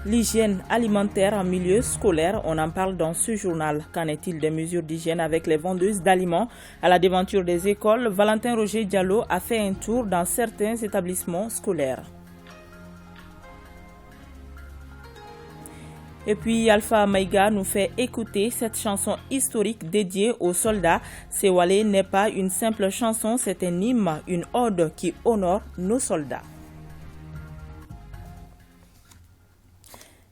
L'hygiène alimentaire en milieu scolaire, on en parle dans ce journal. Qu'en est-il des mesures d'hygiène avec les vendeuses d'aliments? À la devanture des écoles, Valentin Roger Diallo a fait un tour dans certains établissements scolaires. Et puis Alpha Maïga nous fait écouter cette chanson historique dédiée aux soldats. Sewale n'est pas une simple chanson, c'est un hymne, une ode qui honore nos soldats.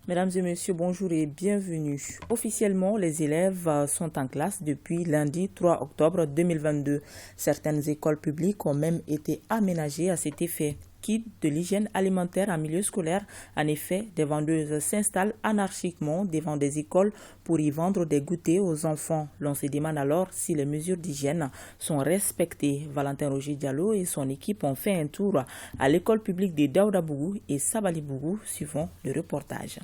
Mesdames et messieurs, bonjour et bienvenue. Officiellement, les élèves sont en classe depuis lundi 3 octobre 2022. Certaines écoles publiques ont même été aménagées à cet effet. Kit de l'hygiène alimentaire en milieu scolaire. En effet, des vendeuses s'installent anarchiquement devant des écoles pour y vendre des goûters aux enfants. L'on se demande alors si les mesures d'hygiène sont respectées. Valentin Roger Diallo et son équipe ont fait un tour à l'école publique de Daoudabougou et Sabalibougou, suivant le reportage.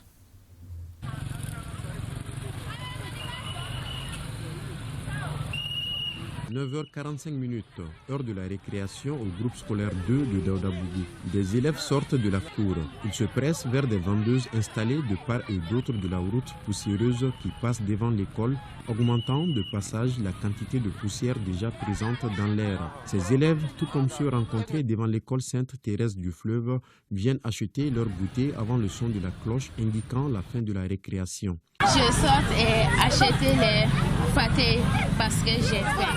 « 9h45, heure de la récréation au groupe scolaire 2 de Daoudabougou. Des élèves sortent de la cour. Ils se pressent vers des vendeuses installées de part et d'autre de la route poussiéreuse qui passe devant l'école, augmentant de passage la quantité de poussière déjà présente dans l'air. Ces élèves, tout comme ceux rencontrés devant l'école Sainte-Thérèse du Fleuve, viennent acheter leur goûter avant le son de la cloche indiquant la fin de la récréation. Je sors et achète les pâtés parce que j'ai faim.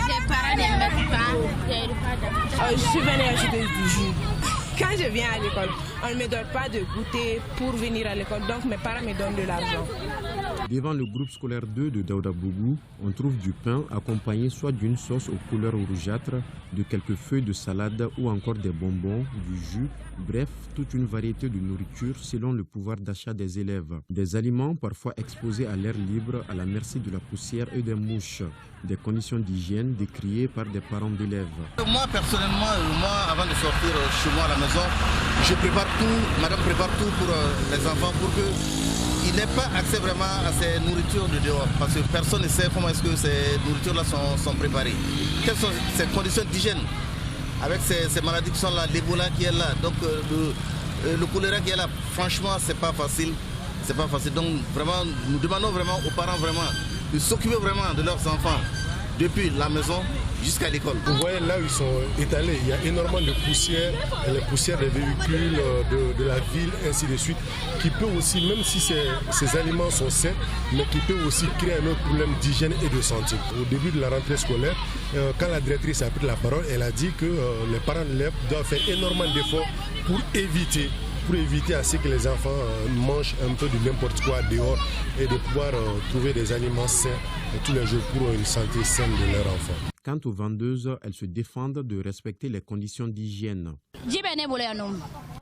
Les parents ne mettent pas. Je suis venue acheter du jus. Quand je viens à l'école, on ne me donne pas de goûter pour venir à l'école, donc mes parents me donnent de l'argent. Devant le groupe scolaire 2 de Daoudabougou, on trouve du pain accompagné soit d'une sauce aux couleurs rougeâtres, de quelques feuilles de salade ou encore des bonbons, du jus, bref, toute une variété de nourriture selon le pouvoir d'achat des élèves. Des aliments parfois exposés à l'air libre à la merci de la poussière et des mouches. Des conditions d'hygiène décriées par des parents d'élèves. Moi personnellement, avant de sortir chez moi à la maison, je prépare tout, madame prépare tout pour les enfants pour qu'il n'ait pas accès vraiment à ces nourritures de dehors. Parce que personne ne sait comment est-ce que ces nourritures-là sont préparées. Quelles sont ces conditions d'hygiène avec ces maladies qui sont là, l'Ebola qui est là, donc le choléra qui est là. Franchement, c'est pas facile. C'est pas facile. Donc vraiment, nous demandons vraiment aux parents vraiment de s'occuper vraiment de leurs enfants depuis la maison jusqu'à l'école. Vous voyez là où ils sont étalés, il y a énormément de poussière, les poussières des véhicules, de la ville, ainsi de suite, qui peut aussi, même si ces aliments sont sains, mais qui peut aussi créer un autre problème d'hygiène et de santé. Au début de la rentrée scolaire, quand la directrice a pris la parole, elle a dit que les parents d'élèves doivent faire énormément d'efforts pour éviter à ce que les enfants mangent un peu de n'importe quoi dehors et de pouvoir trouver des aliments sains tous les jours pour une santé saine de leurs enfants. Quant aux vendeuses, elles se défendent de respecter les conditions d'hygiène.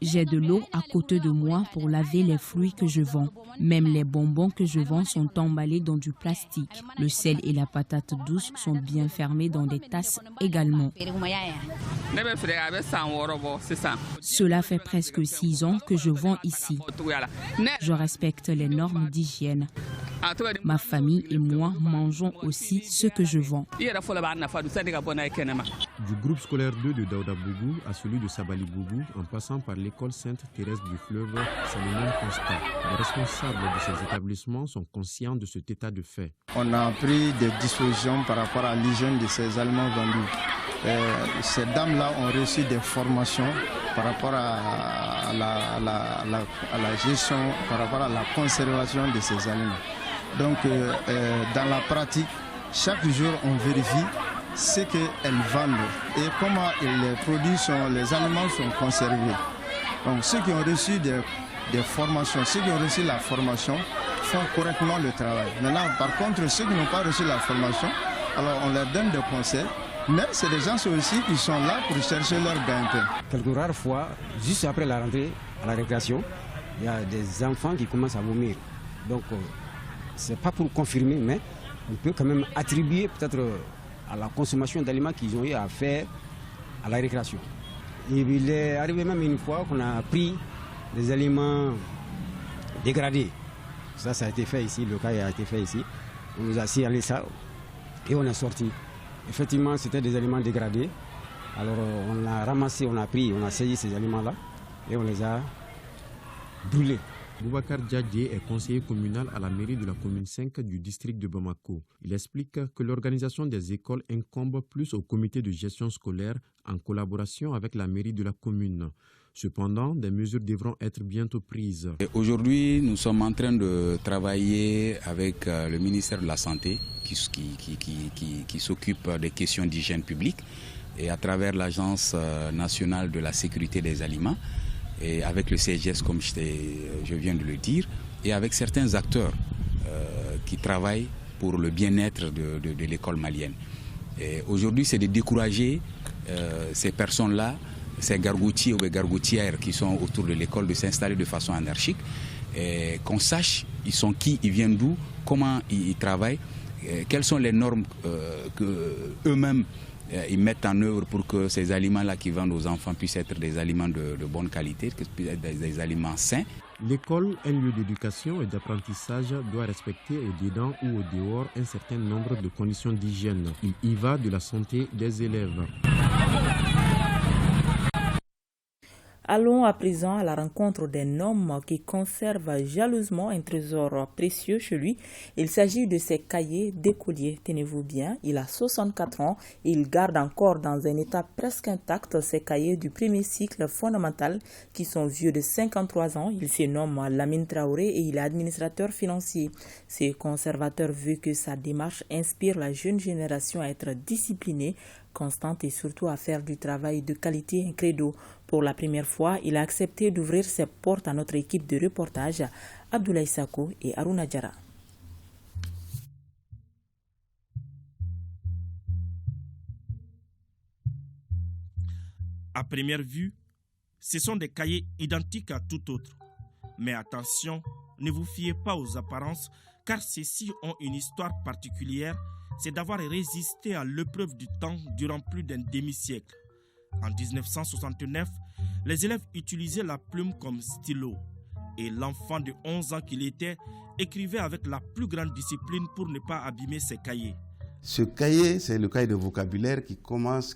J'ai de l'eau à côté de moi pour laver les fruits que je vends. Même les bonbons que je vends sont emballés dans du plastique. Le sel et la patate douce sont bien fermés dans des tasses également. Cela fait presque 6 ans que je vends ici. Je respecte les normes d'hygiène. Ma famille et moi mangeons aussi ce que je vends. Du groupe scolaire 2 de Daoudabougou à celui de Sabalibougou, en passant par l'école Sainte-Thérèse du Fleuve, c'est le même constat. Les responsables de ces établissements sont conscients de cet état de fait. On a pris des dispositions par rapport à l'hygiène de ces aliments vendus. Ces dames-là ont reçu des formations par rapport à la gestion, par rapport à la conservation de ces aliments. Donc, dans la pratique, chaque jour, on vérifie ce qu'elles vendent et comment les aliments sont conservés. Donc, ceux qui ont reçu des formations, ceux qui ont reçu la formation font correctement le travail. Maintenant, par contre, ceux qui n'ont pas reçu la formation, alors on leur donne des conseils. Mais c'est des gens aussi qui sont là pour chercher leur gain-pain. Quelques rares fois, juste après la rentrée, à la récréation, il y a des enfants qui commencent à vomir. Donc, ce n'est pas pour confirmer, mais on peut quand même attribuer peut-être à la consommation d'aliments qu'ils ont eu à faire à la récréation. Et il est arrivé même une fois qu'on a pris des aliments dégradés. Ça a été fait ici, le cas a été fait ici. On nous a signalé ça et on est sorti. Effectivement, c'était des aliments dégradés. Alors on a ramassé, on a saisi ces aliments-là et on les a brûlés. Boubacar Diadje est conseiller communal à la mairie de la commune 5 du district de Bamako. Il explique que l'organisation des écoles incombe plus au comité de gestion scolaire en collaboration avec la mairie de la commune. Cependant, des mesures devront être bientôt prises. Aujourd'hui, nous sommes en train de travailler avec le ministère de la Santé qui s'occupe des questions d'hygiène publique et à travers l'Agence nationale de la sécurité des aliments et avec le CGS comme je viens de le dire et avec certains acteurs qui travaillent pour le bien-être de l'école malienne. Aujourd'hui, c'est de décourager ces personnes-là, ces gargoutiers ou les gargoutières qui sont autour de l'école de s'installer de façon anarchique, qu'on sache ils sont qui, ils viennent d'où, comment ils travaillent, quelles sont les normes qu'eux-mêmes ils mettent en œuvre pour que ces aliments-là qui vendent aux enfants puissent être des aliments de bonne qualité, que puissent être des aliments sains. L'école, un lieu d'éducation et d'apprentissage, doit respecter au-dedans ou au dehors un certain nombre de conditions d'hygiène. Il y va de la santé des élèves. Allons à présent à la rencontre d'un homme qui conserve jalousement un trésor précieux chez lui. Il s'agit de ses cahiers d'écolier. Tenez-vous bien, il a 64 ans et il garde encore dans un état presque intact ses cahiers du premier cycle fondamental qui sont vieux de 53 ans. Il se nomme Lamine Traoré et il est administrateur financier. Ce conservateur veut que sa démarche inspire la jeune génération à être disciplinée, constante et surtout à faire du travail de qualité un credo. Pour la première fois, il a accepté d'ouvrir ses portes à notre équipe de reportage, Abdoulaye Sako et Aruna Diara. À première vue, ce sont des cahiers identiques à tout autre. Mais attention, ne vous fiez pas aux apparences, car ceux-ci ont une histoire particulière, c'est d'avoir résisté à l'épreuve du temps durant plus d'un demi-siècle. En 1969, les élèves utilisaient la plume comme stylo et l'enfant de 11 ans qu'il était écrivait avec la plus grande discipline pour ne pas abîmer ses cahiers. Ce cahier, c'est le cahier de vocabulaire qui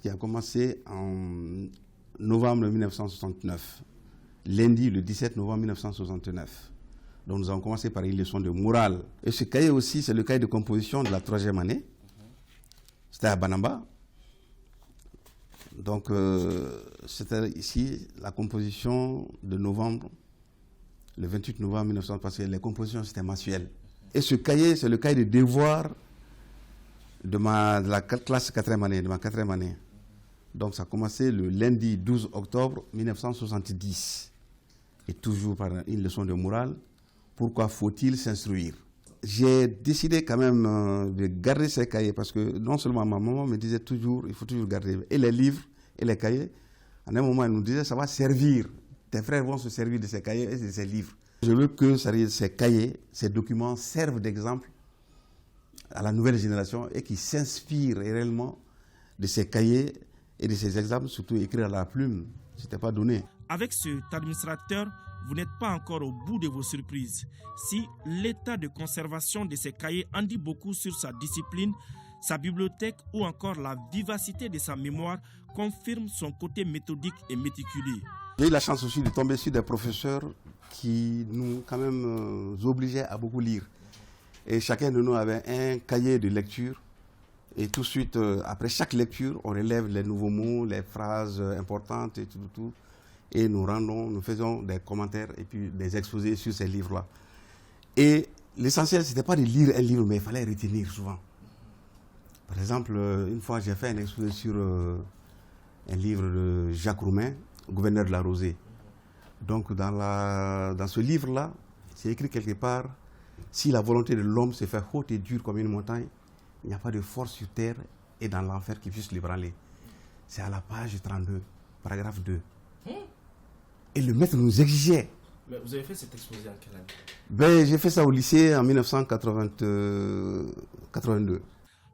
a commencé en novembre 1969, lundi le 17 novembre 1969. Donc nous avons commencé par une leçon de morale. Et ce cahier aussi, c'est le cahier de composition de la 3e année. C'était à Banamba. Donc, c'était ici la composition de novembre, le 28 novembre 1900, parce que les compositions, c'était mensuel. Et ce cahier, c'est le cahier de devoir de la classe 4e année, de ma 4e année. Donc, ça a commencé le lundi 12 octobre 1970. Et toujours par une leçon de morale. Pourquoi faut-il s'instruire? J'ai décidé quand même de garder ces cahiers parce que non seulement ma maman me disait toujours, il faut toujours garder et les livres et les cahiers. À un moment, elle nous disait, ça va servir. Tes frères vont se servir de ces cahiers et de ces livres. Je veux que ces cahiers, ces documents servent d'exemple à la nouvelle génération et qui s'inspirent réellement de ces cahiers et de ces exemples, surtout écrits à la plume. Ce n'était pas donné. Avec cet administrateur, vous n'êtes pas encore au bout de vos surprises. Si l'état de conservation de ces cahiers en dit beaucoup sur sa discipline, sa bibliothèque ou encore la vivacité de sa mémoire confirme son côté méthodique et méticuleux. J'ai eu la chance aussi de tomber sur des professeurs qui nous quand même obligeaient à beaucoup lire. Et chacun de nous avait un cahier de lecture. Et tout de suite, après chaque lecture, on relève les nouveaux mots, les phrases importantes et tout. Et nous faisons des commentaires et puis des exposés sur ces livres-là. Et l'essentiel, ce n'était pas de lire un livre, mais il fallait retenir souvent. Par exemple, une fois, j'ai fait un exposé sur un livre de Jacques Roumain, gouverneur de la Rosée. Donc, dans ce livre-là, c'est écrit quelque part, si la volonté de l'homme se fait haute et dure comme une montagne, il n'y a pas de force sur terre et dans l'enfer qui puisse l'ébranler. C'est à la page 32, paragraphe 2. Et le maître nous exigeait. Mais vous avez fait cet exposé en quelle année? J'ai fait ça au lycée en 1982.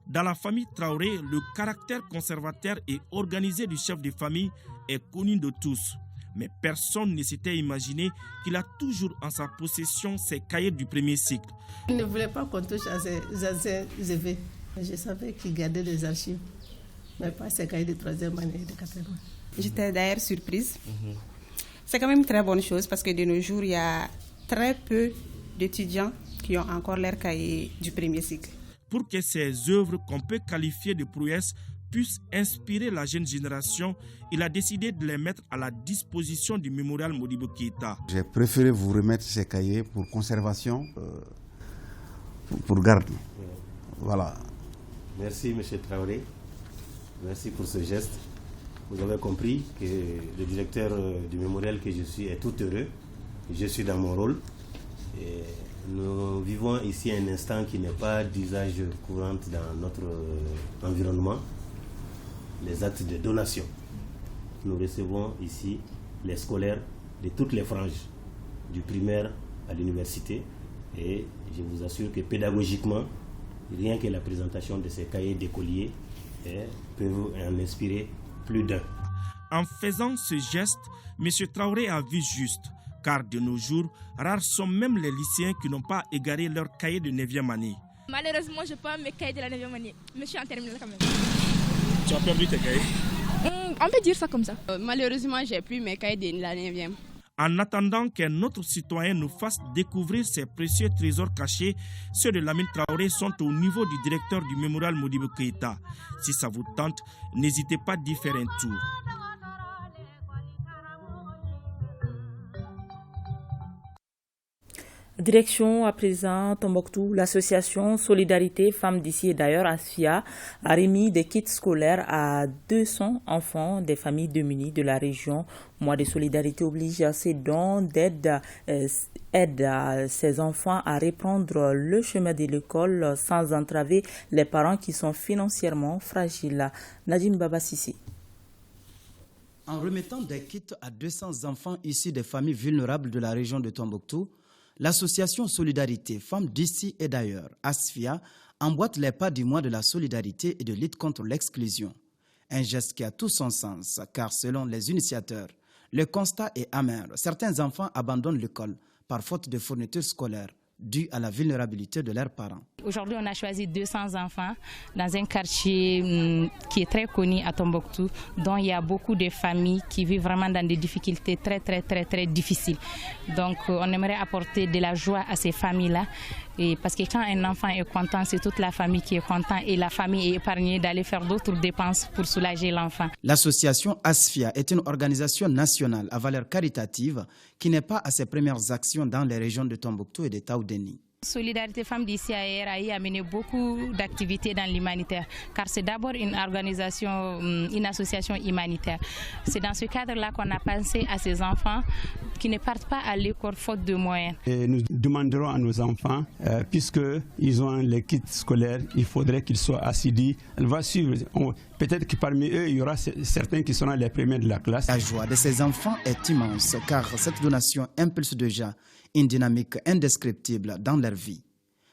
Dans la famille Traoré, le caractère conservateur et organisé du chef de famille est connu de tous. Mais personne ne s'était imaginé qu'il a toujours en sa possession ses cahiers du premier cycle. Il ne voulait pas qu'on touche à ses anciens EV. Je savais qu'il gardait des archives, mais pas ses cahiers de 3e année et de 4e année. J'étais d'ailleurs surprise. C'est quand même une très bonne chose parce que de nos jours, il y a très peu d'étudiants qui ont encore leur cahier du premier cycle. Pour que ces œuvres qu'on peut qualifier de prouesses puissent inspirer la jeune génération, il a décidé de les mettre à la disposition du mémorial Modibo Keïta. J'ai préféré vous remettre ces cahiers pour conservation, pour garde. Voilà. Merci M. Traoré, merci pour ce geste. Vous avez compris que le directeur du mémorial que je suis est tout heureux. Je suis dans mon rôle. Et nous vivons ici un instant qui n'est pas d'usage courant dans notre environnement, les actes de donation. Nous recevons ici les scolaires de toutes les franges, du primaire à l'université. Et je vous assure que pédagogiquement, rien que la présentation de ces cahiers d'écoliers peut en inspirer plus d'un. En faisant ce geste, M. Traoré a vu juste, car de nos jours, rares sont même les lycéens qui n'ont pas égaré leur cahier de 9e année. Malheureusement, je n'ai pas mes cahiers de la 9e année, mais je suis en terminale quand même. Tu as perdu tes cahiers? On peut dire ça comme ça. Malheureusement, j'ai plus mes cahiers de la 9e. En attendant qu'un autre citoyen nous fasse découvrir ces précieux trésors cachés, ceux de Lamine Traoré sont au niveau du directeur du mémorial Modibo Keïta. Si ça vous tente, n'hésitez pas d'y faire un tour. Direction à présent Tombouctou, l'association Solidarité Femmes d'ici et d'ailleurs, ASFIA, a remis des kits scolaires à 200 enfants des familles démunies de la région. Mois de solidarité oblige à ces dons d'aide à ces enfants à reprendre le chemin de l'école sans entraver les parents qui sont financièrement fragiles. Nadine Babassi. En remettant des kits à 200 enfants issus des familles vulnérables de la région de Tombouctou, l'association Solidarité Femmes d'ici et d'ailleurs, ASFIA, emboîte les pas du mois de la solidarité et de lutte contre l'exclusion. Un geste qui a tout son sens, car selon les initiateurs, le constat est amer. Certains enfants abandonnent l'école par faute de fournitures scolaires, due à la vulnérabilité de leurs parents. Aujourd'hui, on a choisi 200 enfants dans un quartier qui est très connu à Tombouctou, dont il y a beaucoup de familles qui vivent vraiment dans des difficultés très difficiles. Donc, on aimerait apporter de la joie à ces familles-là. Et parce que quand un enfant est content, c'est toute la famille qui est contente et la famille est épargnée d'aller faire d'autres dépenses pour soulager l'enfant. L'association ASFIA est une organisation nationale à valeur caritative qui n'est pas à ses premières actions dans les régions de Tombouctou et de Taoudéni. Solidarité Femmes d'ici a mené beaucoup d'activités dans l'humanitaire, car c'est d'abord une association humanitaire. C'est dans ce cadre-là qu'on a pensé à ces enfants qui ne partent pas à l'école faute de moyens. Et nous demanderons à nos enfants, puisqu'ils ont les kits scolaires, il faudrait qu'ils soient assidus. Elle va suivre. Peut-être que parmi eux, il y aura certains qui seront les premiers de la classe. La joie de ces enfants est immense, car cette donation impulse déjà une dynamique indescriptible dans leur vie.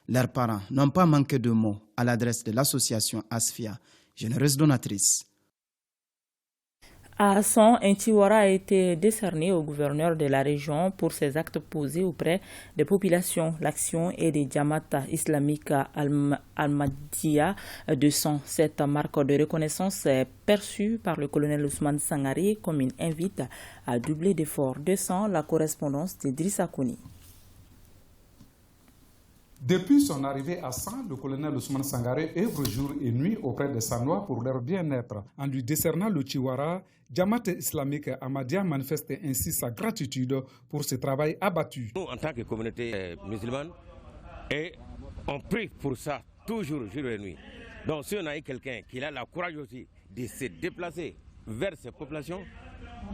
Leurs parents n'ont pas manqué de mots à l'adresse de l'association ASFIA, généreuse donatrice. À Hassan, un tiwara a été décerné au gouverneur de la région pour ses actes posés auprès des populations. L'action est des Jamaat islamique Al-Mahdiya de sang. Cette marque de reconnaissance est perçue par le colonel Ousmane Sangaré comme une invite à doubler d'efforts. De sang, la correspondance d'Idrissa Kouni. Depuis son arrivée à San, le colonel Ousmane Sangaré œuvre jour et nuit auprès des Sanois pour leur bien-être. En lui décernant le Tiwara, Jamaat islamique Ahmadiyya manifeste ainsi sa gratitude pour ce travail abattu. Nous, en tant que communauté musulmane, on prie pour ça toujours, jour et nuit. Donc si on a eu quelqu'un qui a la courage aussi de se déplacer vers ces populations,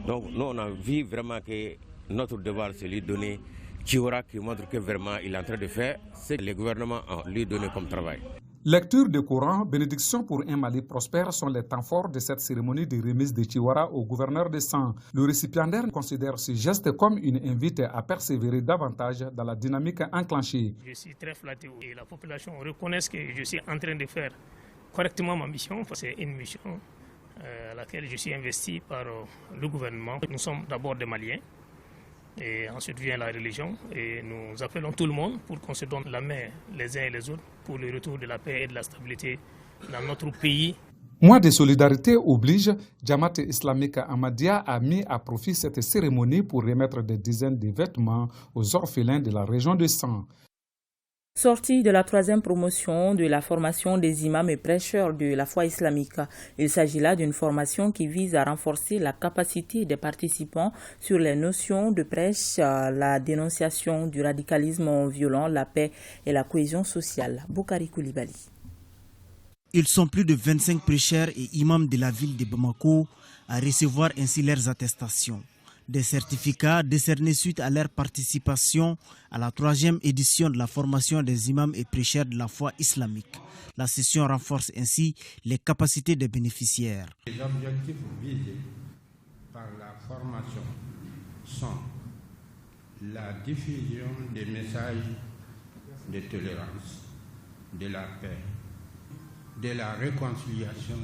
donc nous on a vu vraiment que notre devoir c'est lui donner Tiwara qui montre que vraiment il est en train de faire ce que le gouvernement a lui donné comme travail. Lecture de Coran, bénédiction pour un Mali prospère sont les temps forts de cette cérémonie de remise de Tiwara au gouverneur de San. Le récipiendaire considère ce geste comme une invite à persévérer davantage dans la dynamique enclenchée. Je suis très flatté et la population reconnaît que je suis en train de faire correctement ma mission. C'est une mission à laquelle je suis investi par le gouvernement. Nous sommes d'abord des Maliens. Et ensuite vient la religion et nous appelons tout le monde pour qu'on se donne la main les uns et les autres pour le retour de la paix et de la stabilité dans notre pays. Mois de solidarité oblige, Jamaat islamique Ahmadiyya a mis à profit cette cérémonie pour remettre des dizaines de vêtements aux orphelins de la région de San. Sortie de la 3e promotion de la formation des imams et prêcheurs de la foi islamique. Il s'agit là d'une formation qui vise à renforcer la capacité des participants sur les notions de prêche, la dénonciation du radicalisme violent, la paix et la cohésion sociale. Boukari Koulibaly. Ils sont plus de 25 prêcheurs et imams de la ville de Bamako à recevoir ainsi leurs attestations. Des certificats décernés suite à leur participation à la 3e édition de la formation des imams et prêcheurs de la foi islamique. La session renforce ainsi les capacités des bénéficiaires. Les objectifs visés par la formation sont la diffusion des messages de tolérance, de la paix, de la réconciliation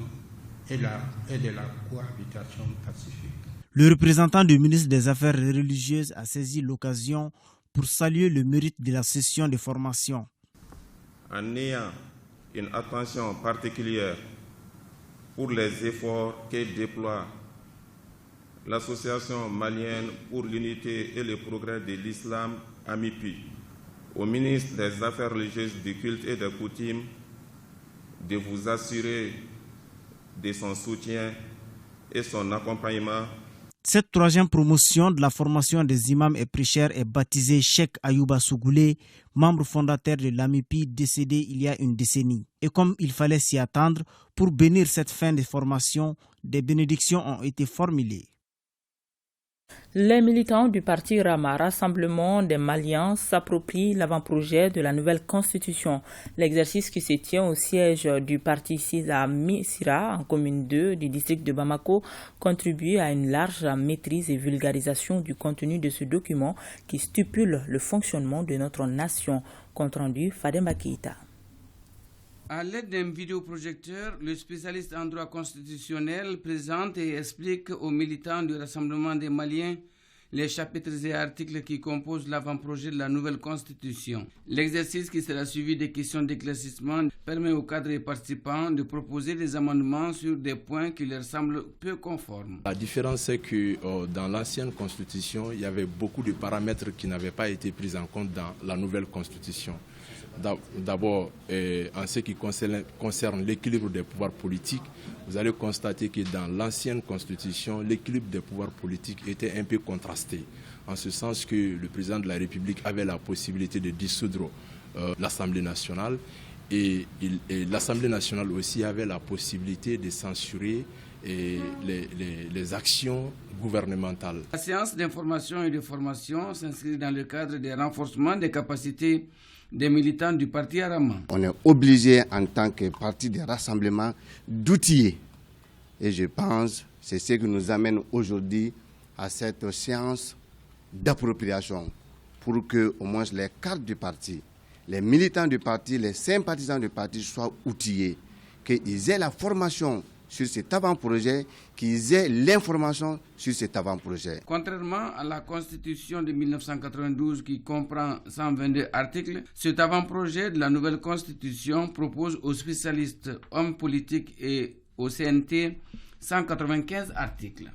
et de la cohabitation pacifique. Le représentant du ministre des Affaires religieuses a saisi l'occasion pour saluer le mérite de la session de formation. En ayant une attention particulière pour les efforts que déploie l'Association malienne pour l'unité et le progrès de l'islam, AMIPI, au ministre des Affaires religieuses, du culte et des coutumes, de vous assurer de son soutien et son accompagnement. Cette 3e promotion de la formation des imams et prêcheurs est baptisée Cheikh Ayouba Sougoulé, membre fondateur de l'AMIPI décédé il y a une décennie. Et comme il fallait s'y attendre, pour bénir cette fin de formation, des bénédictions ont été formulées. Les militants du parti Rama, Rassemblement des Maliens, s'approprient l'avant-projet de la nouvelle constitution. L'exercice qui se tient au siège du parti Sisa Misira, en commune 2 du district de Bamako, contribue à une large maîtrise et vulgarisation du contenu de ce document qui stipule le fonctionnement de notre nation. Compte rendu Fademba Keïta. À l'aide d'un vidéoprojecteur, le spécialiste en droit constitutionnel présente et explique aux militants du Rassemblement des Maliens les chapitres et articles qui composent l'avant-projet de la nouvelle constitution. L'exercice qui sera suivi des questions d'éclaircissement permet aux cadres et participants de proposer des amendements sur des points qui leur semblent peu conformes. La différence, c'est que dans l'ancienne constitution, il y avait beaucoup de paramètres qui n'avaient pas été pris en compte dans la nouvelle constitution. D'abord, en ce qui concerne l'équilibre des pouvoirs politiques, vous allez constater que dans l'ancienne constitution, l'équilibre des pouvoirs politiques était un peu contrasté, en ce sens que le président de la République avait la possibilité de dissoudre l'Assemblée nationale et l'Assemblée nationale aussi avait la possibilité de censurer les actions gouvernementales. La séance d'information et de formation s'inscrit dans le cadre des renforcements des capacités des militants du parti Arama. On est obligé en tant que parti de rassemblement d'outiller. Et je pense que c'est ce qui nous amène aujourd'hui à cette séance d'appropriation pour que au moins les cadres du parti, les militants du parti, les sympathisants du parti soient outillés, qu'ils aient la formation sur cet avant-projet, qu'ils aient l'information sur cet avant-projet. Contrairement à la Constitution de 1992 qui comprend 122 articles, cet avant-projet de la nouvelle Constitution propose aux spécialistes, hommes politiques et au CNT 195 articles.